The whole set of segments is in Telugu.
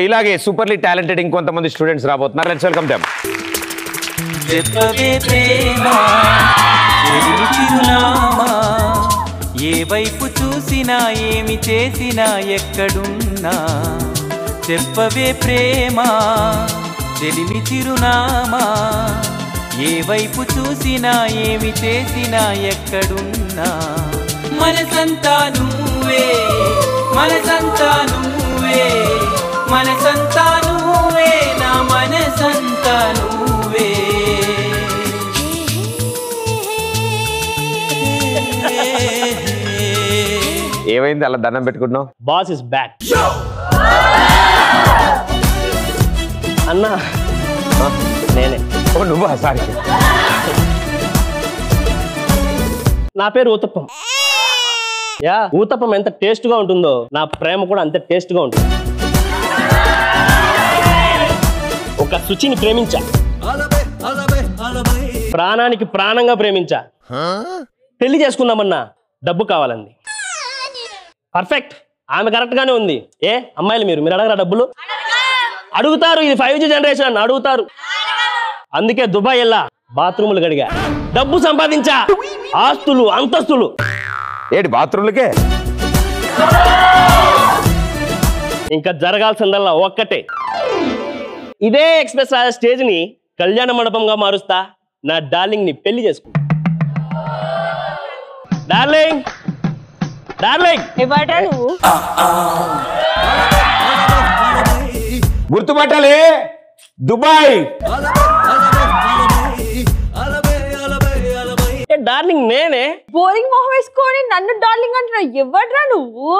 ఇలాగే సూపర్లీ టాలెంటెడ్ ఇంకొంతమంది స్టూడెంట్స్ రాబోతున్నారు. Let's welcome them. చెప్పవే ప్రేమ చిరునామా, ఏ వైపు చూసినా ఏమి చేసినా ఎక్కడున్నా, చెప్పవే ప్రేమ చెలిమి చిరునామా, ఏ వైపు చూసినా ఏమి చేసినా ఎక్కడున్నా, మనసంతా నువ్వే మనసంతా నువ్వే మనసంతా నువ్వే నా మనసంతా నువ్వే. ఏమైంది అలా దండం పెట్టుకుంటున్నావు? బాస్ ఇస్ బ్యాక్ అన్నా. నేనే. ఓ నువ్వా? సారీ. నా పేరు ఊతప్పం. యా, ఊతప్పం ఎంత టేస్ట్ గా ఉంటుందో నా ప్రేమ కూడా అంతే టేస్ట్ గా ఉంటుంది. ఒక శుచిని ప్రేమించా, ప్రాణానికి ప్రాణంగా ప్రేమించా. పెళ్లి చేసుకుందామన్నా డబ్బు కావాలండి. పర్ఫెక్ట్, ఆమె కరెక్ట్ గానే ఉంది. ఏ అమ్మాయిలు మీరు అడగరా? డబ్బులు అడుగుతారు. ఇది 5G జనరేషన్, అడుగుతారు. అందుకే దుబాయ్ వెళ్ళా, బాత్రూములు గడిగా, డబ్బు సంపాదించా, ఆస్తులు అంతస్తులు. ఏంటి బాత్రూమ్లకే? ఇంకా జరగాల్సిందల్లా ఒక్కటే, ఇదే ఎక్స్ప్రెస్ రాజా స్టేజ్ ని కళ్యాణ మండపంగా మారుస్తా. నా డార్లింగ్ ని పెళ్లి చేసుకుంటా. డార్లింగ్ డార్లింగ్ గుర్తుపట్టాలి, దుబాయ్. డార్లింగ్ నేనే. బోరింగ్ మొహం వేసుకొని నన్ను డార్లింగ్ అంటున్నావు, ఎవడ్రా నువ్వు?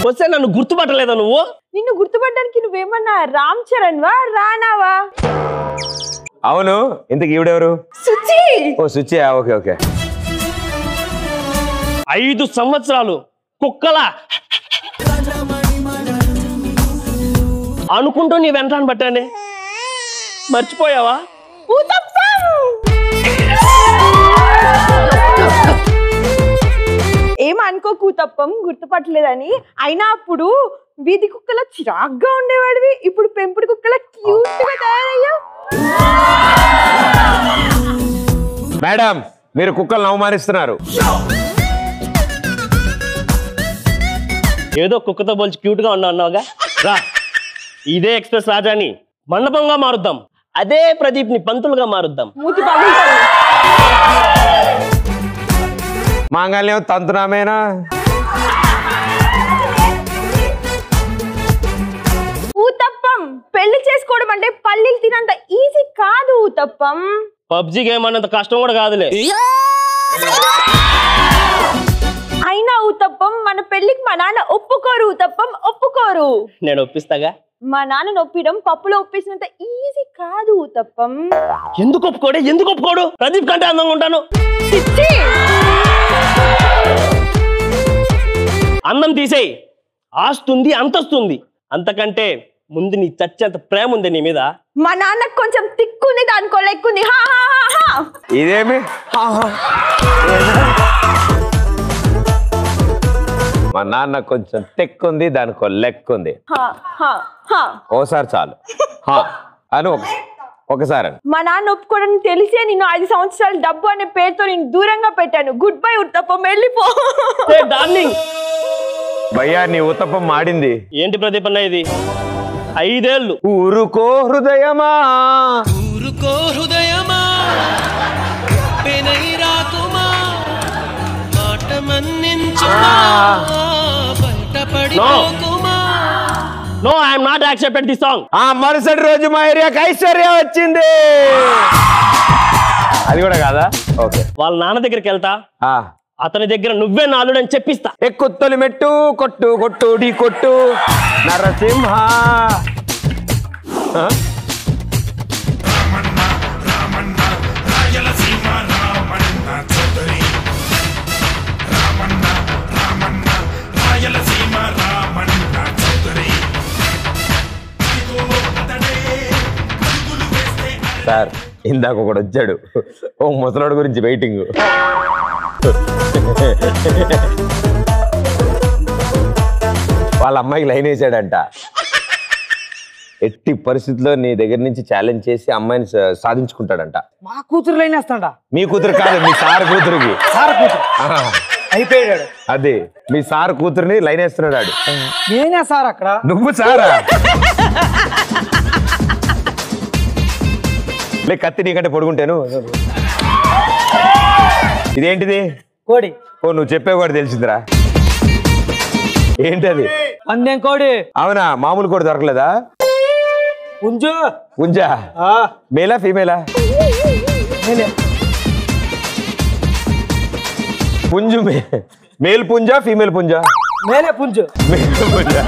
వస్తే నన్ను గుర్తుపట్టలేదా నువ్వు? నిన్ను గుర్తుపట్టడానికి నువ్వేమన్నా రామ్ చరణ్ వా, రానావా? అవును, ఇంతకు ఈవిడెవరు? సుచి. ఓ సుచి, ఓకే ఓకే. 5 సంవత్సరాలు కుక్కలా అనుకుంటూ నీ వెంటాన్ని పట్టానే, మర్చిపోయావా? ఏమనుకో కూతప్పం, గుర్తుపట్టలేదని. అయినా అప్పుడు వీధి కుక్కల చిరాగ్గా ఉండేవాడివి, ఇప్పుడు పెంపుడు కుక్కల క్యూట్ గా తయారయ్యావు. మేడం, మీరు కుక్కలను అవమానిస్తున్నారు. ఏదో కుక్కతో పోల్చి క్యూట్ గా అన్నావుగా. రా, ఇదే ఎక్స్ప్రెస్ రాజాని మండపంగా మారుద్దాం, అదే ప్రదీప్ ని పంతులుగా మారుద్దాం. మూతి పగులుతుంది. మాంగళ్యం తంతునామేనా? ఊతప్పం, పెళ్లి చేసుకోవడం అంటే పల్లీలు తినంత ఈజీ కాదు ఊతప్పం. పబ్జి గేమ్ అన్నంత కష్టం కూడా కాదులే. అయినా ఊతప్పం, మన పెళ్లికి మా నాన్న ఒప్పుకోరు ఊతప్పం, ఒప్పుకోరు. నేను ఒప్పిస్తాగా. మా నాన్న నొప్పిడం పప్పులో ఒప్పేసినంత ఈజీ కాదు ఊతప్పం. ఎందుకు ఒప్పుకోడు? ఎందుకు ఒప్పుకోడు? ప్రదీప్ కంటే అందంగా ఉంటాను. అందం తీసేయి, ఆస్తుంది అంతస్తుంది. అంతకంటే ముందు నీ చచ్చేంత ప్రేమ ఉంది నీ మీద. మా నాన్నకు కొంచెం తిక్కుంది, దానికో లెక్కుంది. ఇదేమి? మా నాన్న కొంచెం తెక్కుంది, దానికో లెక్కుంది. ఓసారి చాలు అని ఒకసారి. మా నాన్న ఒప్పుకోవడం తెలిసే నేను 5 సంవత్సరాలు డబ్బు అనే పేరుతో నేను దూరంగా పెట్టాను. గుడ్ బై ఉత్తప్పం, వెళ్ళిపో. డార్లింగ్ భయ్యా, నీ ఉత్తప్పం మాడింది. ఏంటి ప్రదీప్ అన్న ఇది? 5 ఏళ్ళు. ఊరుకో హృదయమా, ఊరుకో హృదయమా, పెనైరాకుమా, మాట మన్నించుమా, బయటపడిపోకుమా. No, I'm not accepted the song. ఆ మరుసటి రోజు మా ఏరియాకి ఐశ్వర్య వచ్చింది. అది కూడా కాదా? ఓకే. వాళ్ళ నాన్న దగ్గరికి వెళ్తా, అతని దగ్గర నువ్వే నాలుడు అని చెప్పిస్తా. ఎక్కుత్తొలి మెట్టు, కొట్టు కొట్టు ఢీ కొట్టు నరసింహ. సార్, ఇందాక ఒకడు వచ్చాడు, ఓ ముసలాడు గురించి వెయిటింగ్. వాళ్ళ అమ్మాయికి లైన్ వేసాడంట. ఎట్టి పరిస్థితుల్లో నీ దగ్గర నుంచి ఛాలెంజ్ చేసి అమ్మాయిని సాధించుకుంటాడంట. మా కూతురు లైన్ వేస్తాడా? మీ కూతురు కాదు, మీ సార్ కూతురుకి. సార్ కూతురు అయిపోయాడు. అదే మీ సార్ కూతురుని లైన్ వేస్తున్నాడు. నేనే సార్ అక్కడ? నువ్వు సారా? లే కత్తి నీకంటే పొడుగుంటాను. ఇదేంటిది? కోడి. ఓ నువ్వు చెప్పే కూడా తెలిసిందిరా. ఏంటది? పందెం కోడి. అవునా? మామూలు కోడి దొరకలేదా? పుంజు. పుంజా? మేలా ఫీమేలా? పుంజు మేల్ పుంజా ఫీమేల్ పుంజా? మేలే పుంజు. మేల్ పుంజా.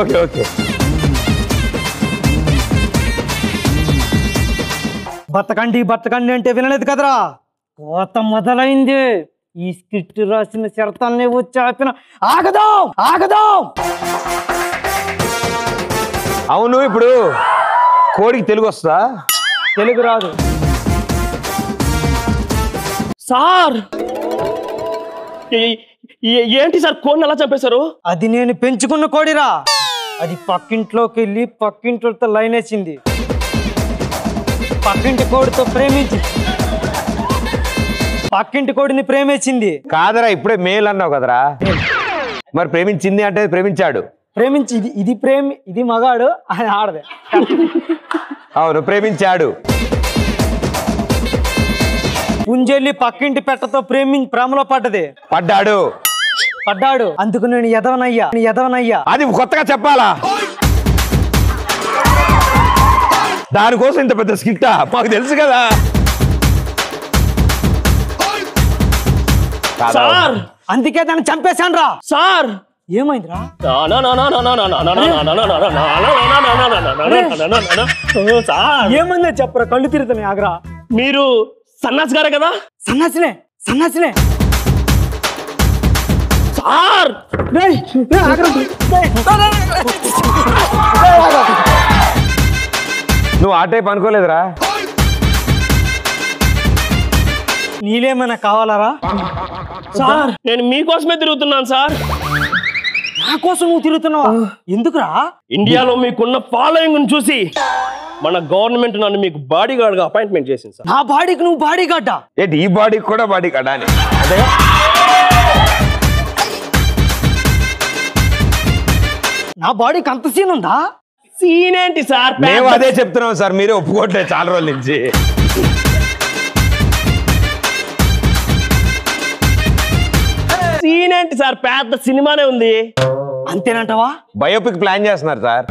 Okay okay. బతకండి బతకండి అంటే వినలేదు కదరా. కోత మొదలైంది. ఈ స్క్రిప్ట్ రాసిన శరతాన్ని వచ్చి ఆపిన ఆగదాం ఆగదాం. అవును, ఇప్పుడు కోడికి తెలుగు వస్తుందా? తెలుగు రాదు సార్. ఏంటి సార్ కోడిని అలా చంపేశారు? అది నేను పెంచుకున్న కోడిరా. అది పక్కింట్లోకి వెళ్ళి పక్కింటితో లైన్ వేసింది. పక్కింటి కోడితో పక్కింటి కోడిని ప్రేమించింది. కాదరా, ఇప్పుడే మేల్ అన్నావు కదరా. మరి ప్రేమించింది అంటే ప్రేమించాడు. ఇది మగాడు, అది ఆడదే. అవును, ప్రేమించాడు. పుంజెల్లి పక్కింటి పెట్టతో ప్రేమలో పడ్డాడు. అందుకు నేను ఎదవనయ్యా. అది కొత్తగా చెప్పాలా? దానికోసం ఇంత పెద్ద స్కిట్టా? మాకు తెలుసు కదా సార్. అందుకే దాన్ని చంపేశాను రా. సార్ ఏమైందిరా? ఏమైందో చెప్పరా, కళ్ళు తిరుగుతున్నాయి. ఆగ్రా. మీరు సన్నాసి గారే కదా? సన్నాసినే సార్. నువ్వు ఆ టైప్ అనుకోలేదురా. నీలేమైనా కావాలరా? సార్ నేను మీకోసమే తిరుగుతున్నాను సార్. నా కోసం నువ్వు తిరుగుతున్నావా? ఎందుకురా? ఇండియాలో మీకున్న ఫాలోయింగ్ చూసి మన గవర్నమెంట్ నన్ను మీకు బాడీ గార్డ్ గా అపాయింట్మెంట్ చేసింది సార్. నా బాడీకి నువ్వు బాడీ గార్డా? ఏంటి ఈ బాడీకి కూడా బాడీ గార్డా అని? అదే నా బాడీకి అంత సీన్ ఉందా? సీన్ ఏంటి సార్? మేము అదే చెప్తున్నాం సార్, మీరే ఒప్పుకోవట్లేదు చాలా రోజుల నుంచి. సీన్ ఏంటి సార్? పెద్ద సినిమానే ఉంది. అంతేనంటావా? బయోపిక్ ప్లాన్ చేస్తున్నారు సార్.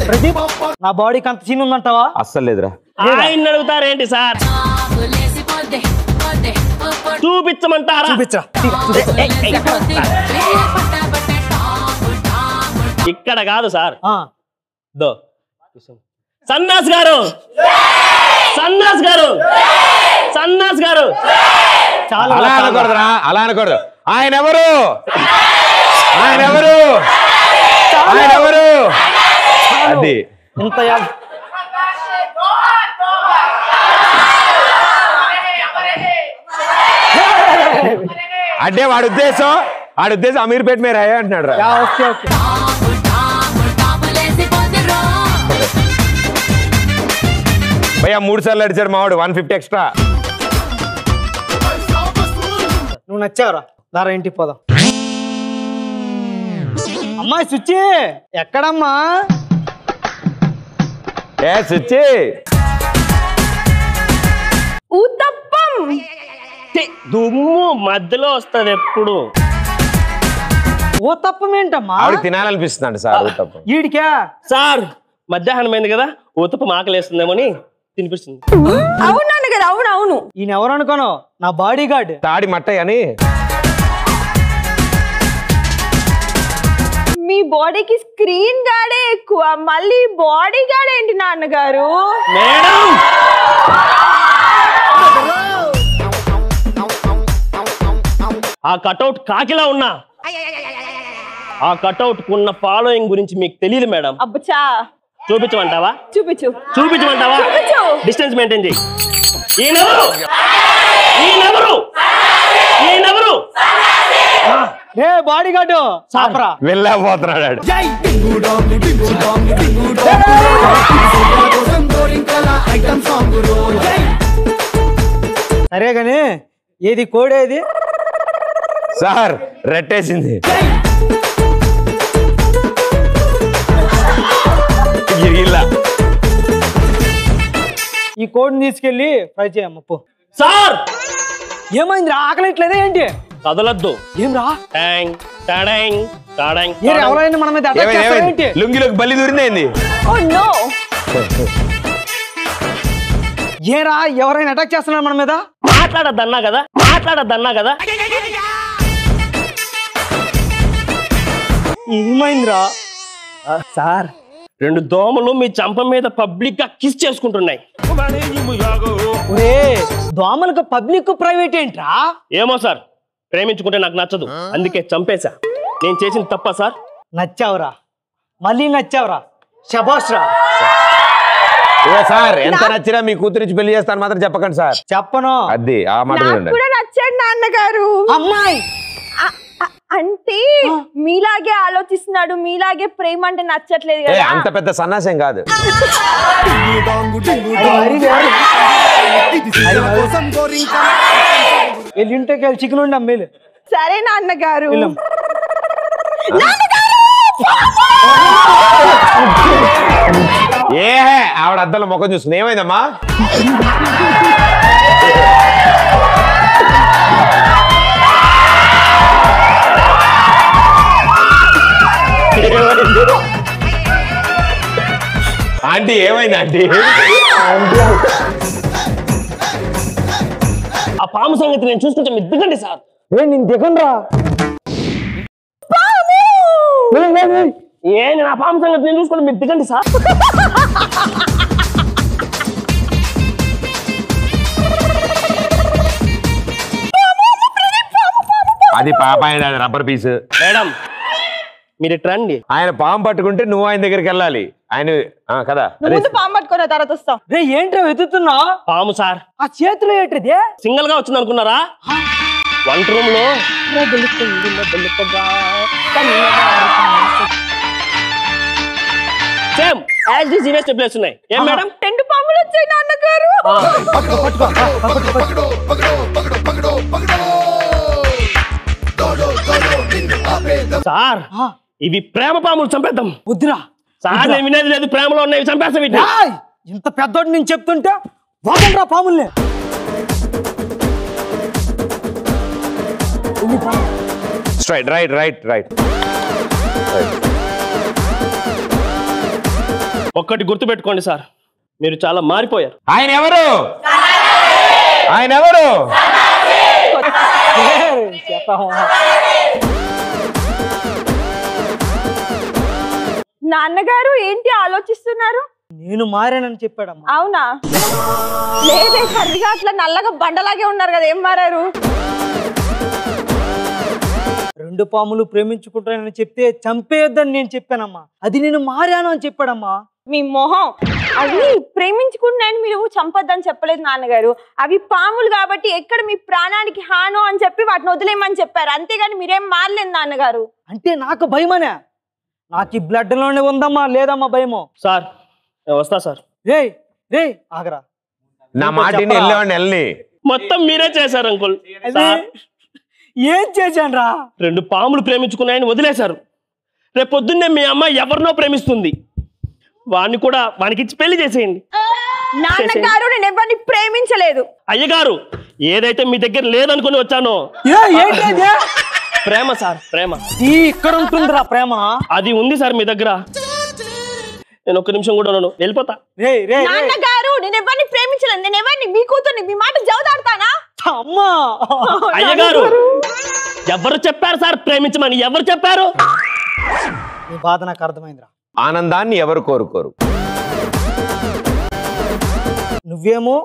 ప్రదీప్, నా బాడీకి అంత సీన్ ఉందంటావా? అస్సలు లేదురా. ఆయన అడుగుతారేంటి సార్? చూపించమంటారా? చూపించరా. ఇక్కడ కాదు సార్. దో సన్నాస్ గారు, సన్నాస్ గారు, సన్నాస్ గారు. చాలా అలా అనకూడదురా, అలా అనకూడదు. ఆయన ఎవరు? ఆయన ఎవరు? ఆయన ఎవరు? అది ఇంత అంటే వాడి ఉద్దేశం అమీర్పేట మీద రాయ అంటున్నాడు రా. Okay okay. భయ్యా 3 సార్లు అడిచాడు మావాడు, 150 ఎక్స్ట్రా. నువ్వు నచ్చావురా. దారా ఇంటికి పోదాం. అమ్మాయి సుచ్చి ఎక్కడమ్మా? ఏ సుచ్చి? ఊతప్పం. దుమ్ము మధ్యలో వస్తుంది ఎప్పుడు. ఓ తప్పం ఏంటమ్మా? ఆవిడ తినాలనిపిస్తున్నాడు సార్ ఊతప్పం. ఈడికా? సార్ మధ్యాహ్నం అయింది కదా, ఊతప్పం ఆకలేస్తుందేమోని తినిపిస్తుంది. అవునాను కదా. అవును. ఈయన ఎవరు అనుకోను? నా బాడీ గార్డ్. తాడి మట్టయ్య అని. మీ బాడీకి స్క్రీన్ గార్డే ఎక్కువ, మళ్ళీ బాడీ గార్డ్ ఏంటి నాన్నగారు? మేడం ఆ కటౌట్ కాకిలా ఉన్నా ఆ కటౌట్ కున్న ఫాలోయింగ్ గురించి మీకు తెలియదు మేడం. అబ్బచా. చూపించమంటావా? చూపించమంటావా? డిస్టెన్స్ మెయింటైన్ చేయి. ఈయనెవరు? ఈయనెవరు? ఈయనెవరు? రే బాడీ గార్డు సాపరా వెళ్ళకపోతున్నాడు సరే గాని ఏది కోడేది సార్ రెట్టేసింది గిరిగిల్లా ఈ కోడిని తీసుకెళ్ళి ఫ్రై చేయమ్మ పో. సార్ ఏమైంది రా ఆకలిట్లేదా ఏంటి కదలద్దు. ఏం రా టాంగ్ టాడాంగ్ టాడాంగ్ ఏ ఎవరైనా మన మీద అటాక్ చేస్తారా ఏంటి లుంగిలోకి బల్లి దూరింది ఓ నో ఏరా ఎవరైనా అటాక్ చేస్తున్నారు మన మీద మాట్లాడద్దన్నా కదా ఏమైందిరా సార్ 2 దోమలు మీ చంప మీద పబ్లిక్ గా కిస్ చేసుకుంటున్నాయి. ఒరే దోమలకు పబ్లిక్ ప్రైవేట్ ఏంట్రా ఏమో సార్, ప్రేమించుకుంటే నాకు నచ్చదు, అందుకే చంపేశా. నేను చేసిన తప్ప సార్? నచ్చావురా మళ్ళీ నచ్చావురా శబాష్ రా సార్ ఎంత నచ్చినా మీ కూతురించి పెళ్లి చేస్తాను మాత్రం చెప్పకండి సార్. చెప్పను అది ఆ మాట నాకు కూడా నచ్చాడు నాన్నగారు. అమ్మాయి అంటే మీలాగే ఆలోచిస్తున్నాడు, మీలాగే ప్రేమ అంటే నచ్చట్లేదు కదా. అంత పెద్ద సన్నాసం కాదు. ఇంటికి వెళ్ళి చికెన్ ఉండి అమ్మేలు. సరే నాన్నగారు. ఏ ఆవిడ అద్దంలో ముఖం చూసుకుని ఏమైందమ్మా? ఆంటీ ఏమైంది ఆంటీ? ఆ పాము సంగతి నేను చూసుకుంటే మీరు దిగండి సార్. నేను దిగండి రా నేను ఆ పాము సంగతి నేను చూసుకుంటే మీరు దిగండి సార్. అది పాప ఆయన రబ్బర్ పీస్. మేడం మీరు రండి. ఆయన పాము పట్టుకుంటే నువ్వు ఆయన దగ్గరికి వెళ్ళాలి. ఆయన కదా ముందు పాము పట్టుకున్న తర్వాత వస్తాం. రే ఏంట్రా వెతున్నా పాము సార్. ఆ చేతిలో ఏంటిది సింగిల్ గా వచ్చింది అనుకున్నారా? వంట రూమ్ లో సేమ్ యాజ్ దిస్ ఇవే స్టెప్లెస్ ఉన్నాయి. ఏం మేడం? 2 పాములు వచ్చాయి నాన్నగారు. సార్ ఇవి ప్రేమ పాములు, చంపేద్దాం. వద్దురా సార్ నేను వినేది లేదు, ప్రేమలో ఉన్నాయి, చంపేస్తాం వీటిని. ఇంత పెద్దోడు నేను చెప్తుంటే వదలరా పాముల్ని. Straight right right right. ఒక్కటి గుర్తు పెట్టుకోండి సార్, మీరు చాలా మారిపోయారు. ఆయన ఎవరు? ఆయన ఎవరు? నాన్నగారు ఏంటి ఆలోచిస్తున్నారు? నేను మారానని చెప్పాడమ్మా. అవునా? లేదే కర్రీగా అట్లా నల్లగా బండలాగే ఉన్నారు కదా, ఏం మారారు? 2 పాములు ప్రేమించుకుంటానని చెప్తే చంపేయొద్దని నేను చెప్పానమ్మా. అది నేను మారాను అని చెప్పాడమ్మా. మీ మొహం. అవి ప్రేమించుకున్నాయని మీరు చంపొద్దని చెప్పలేదు నాన్నగారు. అవి పాములు కాబట్టి ఎక్కడ మీ ప్రాణానికి హానో అని చెప్పి వాటిని వదిలేయమని చెప్పారు, అంతేగాని మీరేం మారలేదు నాన్నగారు. అంటే నాకు భయమనే? నాకు ఈ బ్లడ్ లోనే ఉందమ్మా, లేదమ్మా భయమో. సార్ నేను వస్తా సార్. రే రే ఆగరా, నా మాట వెళ్ళేవాడిని వెళ్ళని. మొత్తం మీరే చేశారు అంకుల్. సార్ ఏం చేశాను రా? 2 పాములు ప్రేమించుకున్నాయని వదిలేశారు. రేపు పొద్దున్నే మీ అమ్మాయి ఎవరినో ప్రేమిస్తుంది, వాడిని కూడా వానికి ఇచ్చి పెళ్లి చేసేయండి. నాన్నగారు నేను ఎవరిని ప్రేమించలేదు. అయ్యగారు ఏదైతే మీ దగ్గర లేదనుకుని వచ్చానో ప్రేమ సార్, ప్రేమ. ఇక్కడ ఉంటుందిరా ప్రేమ. అది ఉంది సార్ మీ దగ్గర. నేను 1 నిమిషం కూడా ఉన్నాను, వెళ్ళిపోతా. నాన్నగారు నేను ఎవరిని ప్రేమించలేదు. నేను ఎవరిని, మీ కూతుర్ని, మీ మాట జవదాడతానా? అమ్మా అయ్యగారు ఎవరు చెప్పారు సార్ ప్రేమించమని? ఎవరు చెప్పారు? నీ బాధ నాకు అర్థమైందిరా. ఆనందాన్ని ఎవరు కోరుకోరు. నువ్వేమో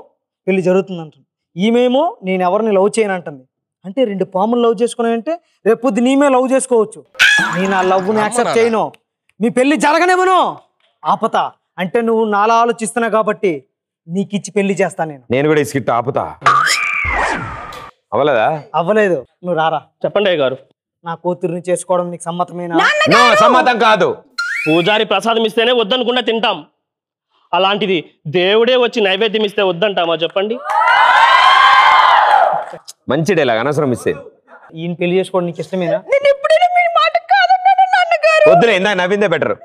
పెళ్లి జరుగుతుందంట, ఈమెమో నేను ఎవరిని లవ్ చేయను అంటుంది. అంటే 2 పాములు లవ్ చేసుకున్నాయంటే రేపు నీమే లవ్ చేసుకోవచ్చు. నేను ఆ లవ్ని యాక్సెప్ట్ చేయను, మీ పెళ్లి జరగనేమను ఆపతా. అంటే నువ్వు నాలా ఆలోచిస్తున్నావు కాబట్టి నీకు ఇచ్చి పెళ్లి చేస్తా. నేను కూడా ఈ స్కిట్ ఆపుతా. అవ్వలేదా? అవ్వలేదు, నువ్వు రారా. చెప్పండి అయ్యగారు. నా కూతుర్ని చేసుకోవడం నీకు సమ్మతమేనా? నో, సమ్మతం కాదు. పూజారి ప్రసాదం ఇస్తేనే వద్దనుకుండా తింటాం, అలాంటిది దేవుడే వచ్చి నైవేద్యం ఇస్తే వద్దంటామా చెప్పండి? మంచి డైలాగ్, అనవసరం మిస్ అయింది. ఈయన పెళ్లి చేసుకోవడం నీకు ఇష్టమేనా? వద్దులే, ఇందాక నవ్విందే better.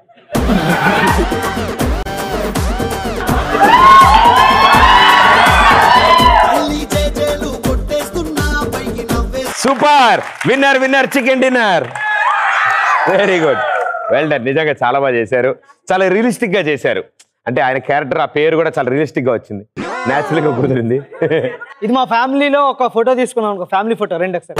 Super, winner winner chicken dinner. Very good, well done. నిజంగా చాలా బాగా చేశారు, చాలా రియలిస్టిక్ గా చేశారు. అంటే ఆయన క్యారెక్టర్, ఆ పేరు కూడా చాలా రియలిస్టిక్ గా వచ్చింది, న్యాచురల్ గా కుదిరింది. ఇది మా ఫ్యామిలీలో ఒక ఫోటో తీసుకున్నాం, ఒక ఫ్యామిలీ ఫోటో. రెండు ఒకసారి